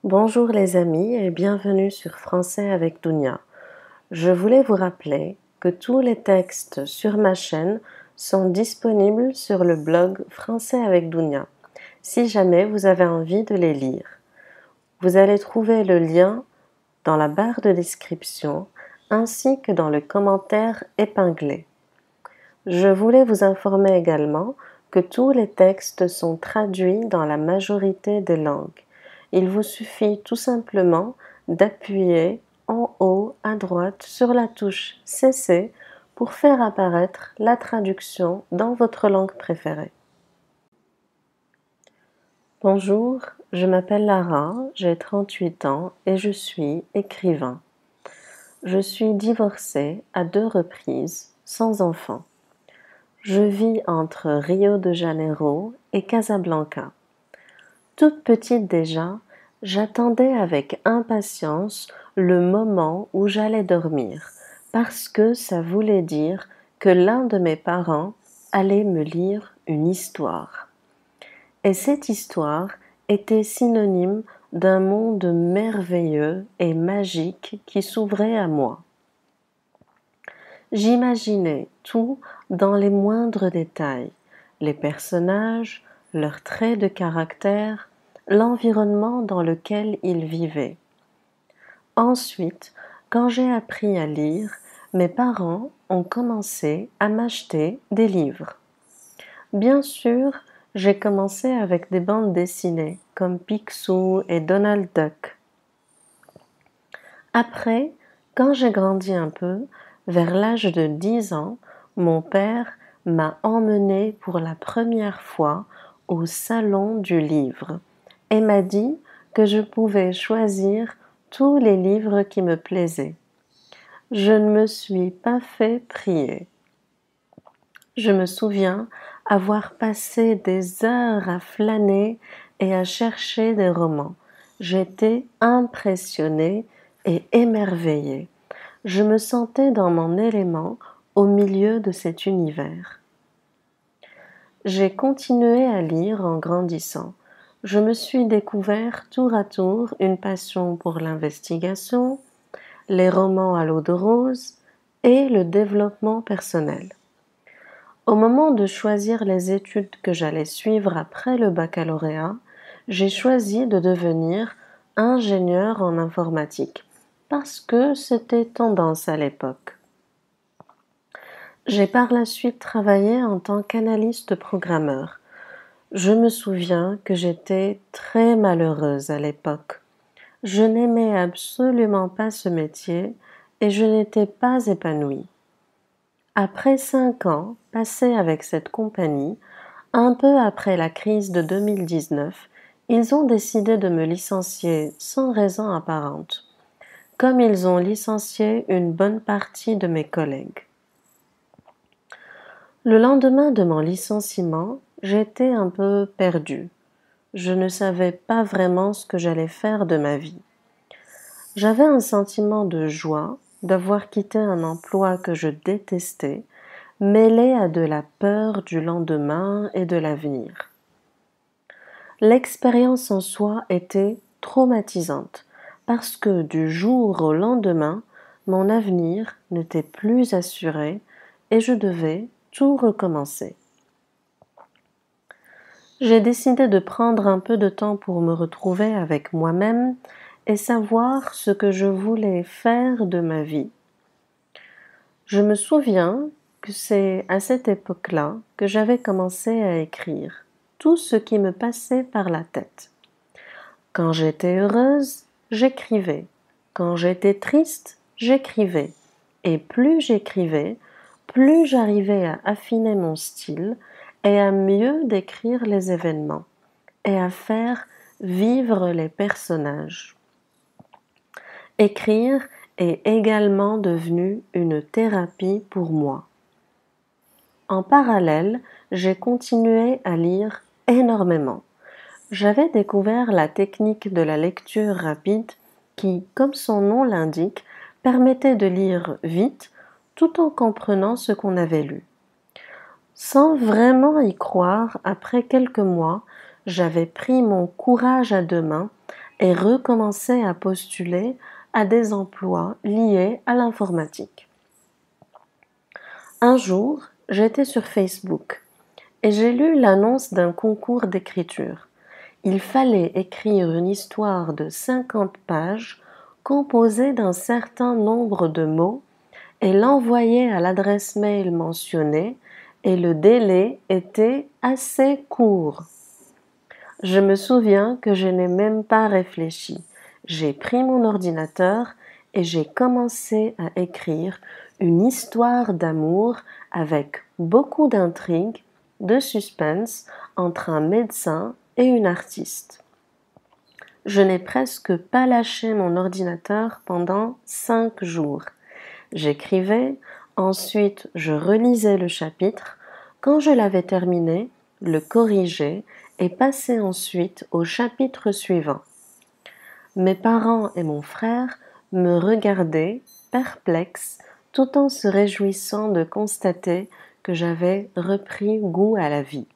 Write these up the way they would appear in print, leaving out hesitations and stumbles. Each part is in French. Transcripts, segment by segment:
Bonjour les amis et bienvenue sur Français avec Dounia. Je voulais vous rappeler que tous les textes sur ma chaîne sont disponibles sur le blog Français avec Dounia, si jamais vous avez envie de les lire. Vous allez trouver le lien dans la barre de description ainsi que dans le commentaire épinglé. Je voulais vous informer également que tous les textes sont traduits dans la majorité des langues. Il vous suffit tout simplement d'appuyer en haut à droite sur la touche CC pour faire apparaître la traduction dans votre langue préférée. Bonjour, je m'appelle Lara, j'ai 38 ans et je suis écrivain. Je suis divorcée à 2 reprises, sans enfant. Je vis entre Rio de Janeiro et Casablanca. Toute petite déjà, j'attendais avec impatience le moment où j'allais dormir, parce que ça voulait dire que l'un de mes parents allait me lire une histoire. Et cette histoire était synonyme d'un monde merveilleux et magique qui s'ouvrait à moi. J'imaginais tout dans les moindres détails, les personnages, leurs traits de caractère, l'environnement dans lequel ils vivaient. Ensuite, quand j'ai appris à lire, mes parents ont commencé à m'acheter des livres. Bien sûr, j'ai commencé avec des bandes dessinées comme Picsou et Donald Duck. Après, quand j'ai grandi un peu, vers l'âge de 10 ans, mon père m'a emmenée pour la première fois au salon du livre et m'a dit que je pouvais choisir tous les livres qui me plaisaient. Je ne me suis pas fait prier. Je me souviens avoir passé des heures à flâner et à chercher des romans. J'étais impressionnée et émerveillée. Je me sentais dans mon élément au milieu de cet univers. J'ai continué à lire en grandissant. Je me suis découvert tour à tour une passion pour l'investigation, les romans à l'eau de rose et le développement personnel. Au moment de choisir les études que j'allais suivre après le baccalauréat, j'ai choisi de devenir ingénieur en informatique parce que c'était tendance à l'époque. J'ai par la suite travaillé en tant qu'analyste programmeur. Je me souviens que j'étais très malheureuse à l'époque. Je n'aimais absolument pas ce métier et je n'étais pas épanouie. Après 5 ans passés avec cette compagnie, un peu après la crise de 2019, ils ont décidé de me licencier sans raison apparente, comme ils ont licencié une bonne partie de mes collègues. Le lendemain de mon licenciement, j'étais un peu perdue. Je ne savais pas vraiment ce que j'allais faire de ma vie. J'avais un sentiment de joie d'avoir quitté un emploi que je détestais, mêlé à de la peur du lendemain et de l'avenir. L'expérience en soi était traumatisante parce que du jour au lendemain, mon avenir n'était plus assuré et je devais tout recommencer. J'ai décidé de prendre un peu de temps pour me retrouver avec moi-même et savoir ce que je voulais faire de ma vie. Je me souviens que c'est à cette époque-là que j'avais commencé à écrire tout ce qui me passait par la tête. Quand j'étais heureuse, j'écrivais. Quand j'étais triste, j'écrivais. Et plus j'écrivais, plus j'arrivais à affiner mon style et à mieux décrire les événements et à faire vivre les personnages. Écrire est également devenu une thérapie pour moi. En parallèle, j'ai continué à lire énormément. J'avais découvert la technique de la lecture rapide qui, comme son nom l'indique, permettait de lire vite tout en comprenant ce qu'on avait lu. Sans vraiment y croire, après quelques mois, j'avais pris mon courage à deux mains et recommençais à postuler à des emplois liés à l'informatique. Un jour, j'étais sur Facebook et j'ai lu l'annonce d'un concours d'écriture. Il fallait écrire une histoire de 50 pages composée d'un certain nombre de mots et l'envoyer à l'adresse mail mentionnée, et le délai était assez court. Je me souviens que je n'ai même pas réfléchi. J'ai pris mon ordinateur et j'ai commencé à écrire une histoire d'amour avec beaucoup d'intrigue, de suspense entre un médecin et une artiste. Je n'ai presque pas lâché mon ordinateur pendant 5 jours. J'écrivais, ensuite je relisais le chapitre. Quand je l'avais terminé, le corrigeais et passais ensuite au chapitre suivant. Mes parents et mon frère me regardaient, perplexes, tout en se réjouissant de constater que j'avais repris goût à la vie.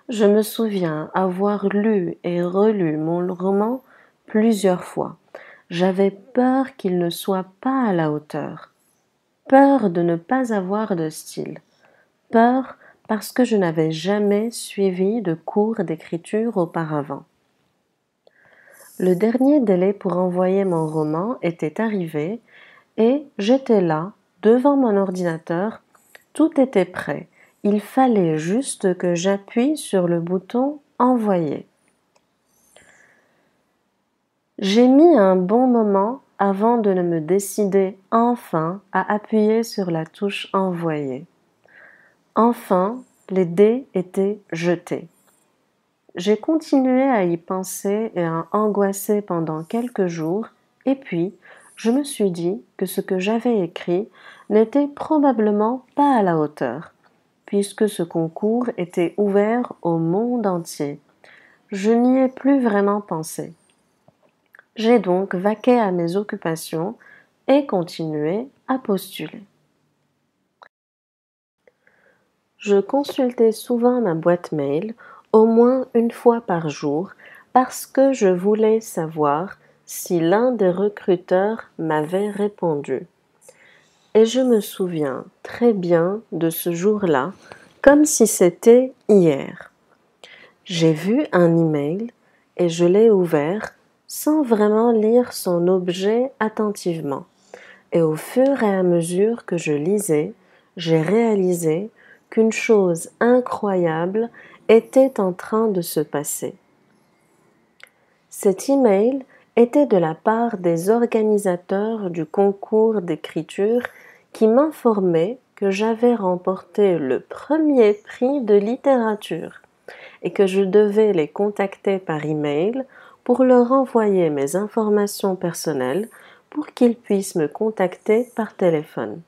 Je me souviens avoir lu et relu mon roman plusieurs fois. J'avais peur qu'il ne soit pas à la hauteur, peur de ne pas avoir de style, peur parce que je n'avais jamais suivi de cours d'écriture auparavant. Le dernier délai pour envoyer mon roman était arrivé et j'étais là, devant mon ordinateur, tout était prêt. Il fallait juste que j'appuie sur le bouton Envoyer. J'ai mis un bon moment avant de me décider enfin à appuyer sur la touche Envoyer. Enfin, les dés étaient jetés. J'ai continué à y penser et à angoisser pendant quelques jours, et puis je me suis dit que ce que j'avais écrit n'était probablement pas à la hauteur, puisque ce concours était ouvert au monde entier. Je n'y ai plus vraiment pensé. J'ai donc vaqué à mes occupations et continué à postuler. Je consultais souvent ma boîte mail, au moins une fois par jour, parce que je voulais savoir si l'un des recruteurs m'avait répondu. Et je me souviens très bien de ce jour-là, comme si c'était hier. J'ai vu un email et je l'ai ouvert sans vraiment lire son objet attentivement. Et au fur et à mesure que je lisais, j'ai réalisé qu'une chose incroyable était en train de se passer. Cet email était de la part des organisateurs du concours d'écriture qui m'informaient que j'avais remporté le premier prix de littérature et que je devais les contacter par email pour leur envoyer mes informations personnelles pour qu'ils puissent me contacter par téléphone.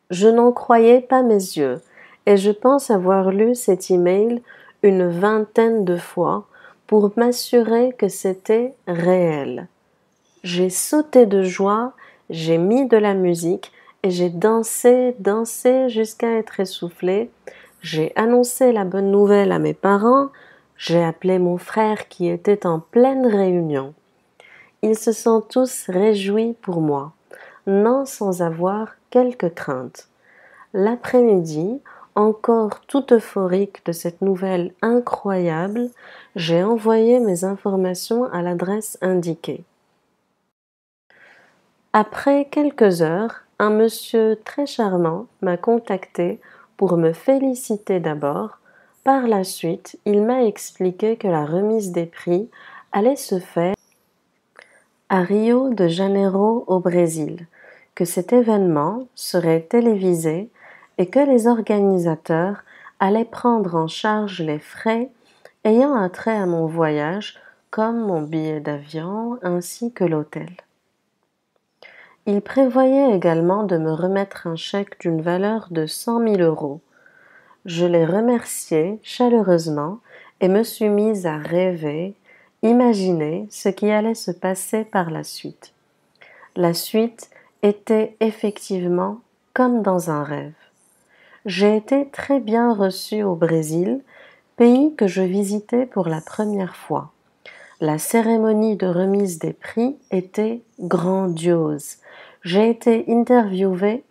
Je n'en croyais pas mes yeux et je pense avoir lu cet email une vingtaine de fois pour m'assurer que c'était réel. J'ai sauté de joie, j'ai mis de la musique et j'ai dansé jusqu'à être essoufflée. J'ai annoncé la bonne nouvelle à mes parents, j'ai appelé mon frère qui était en pleine réunion. Ils se sont tous réjouis pour moi, non sans avoir quelques craintes. L'après-midi, encore tout euphorique de cette nouvelle incroyable, j'ai envoyé mes informations à l'adresse indiquée. Après quelques heures, un monsieur très charmant m'a contacté pour me féliciter d'abord. Par la suite, il m'a expliqué que la remise des prix allait se faire à Rio de Janeiro au Brésil, que cet événement serait télévisé et que les organisateurs allaient prendre en charge les frais ayant attrait à mon voyage, comme mon billet d'avion ainsi que l'hôtel. Il prévoyait également de me remettre un chèque d'une valeur de 100 000 euros. Je les remerciai chaleureusement et me suis mise à rêver, imaginer ce qui allait se passer par la suite. La suite était effectivement comme dans un rêve. J'ai été très bien reçue au Brésil, Pays que je visitais pour la première fois. La cérémonie de remise des prix était grandiose. J'ai été interviewée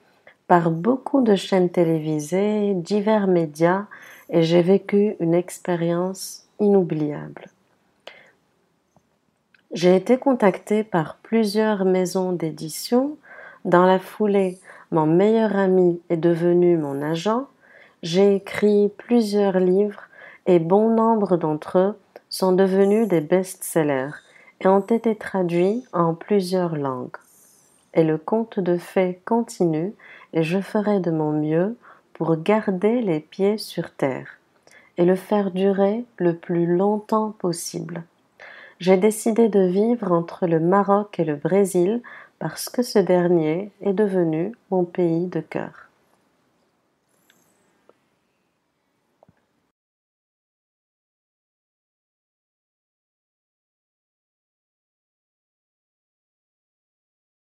par beaucoup de chaînes télévisées, divers médias et j'ai vécu une expérience inoubliable. J'ai été contactée par plusieurs maisons d'édition. Dans la foulée, mon meilleur ami est devenu mon agent. J'ai écrit plusieurs livres et bon nombre d'entre eux sont devenus des best-sellers et ont été traduits en plusieurs langues. Et le conte de fées continue et je ferai de mon mieux pour garder les pieds sur terre et le faire durer le plus longtemps possible. J'ai décidé de vivre entre le Maroc et le Brésil parce que ce dernier est devenu mon pays de cœur.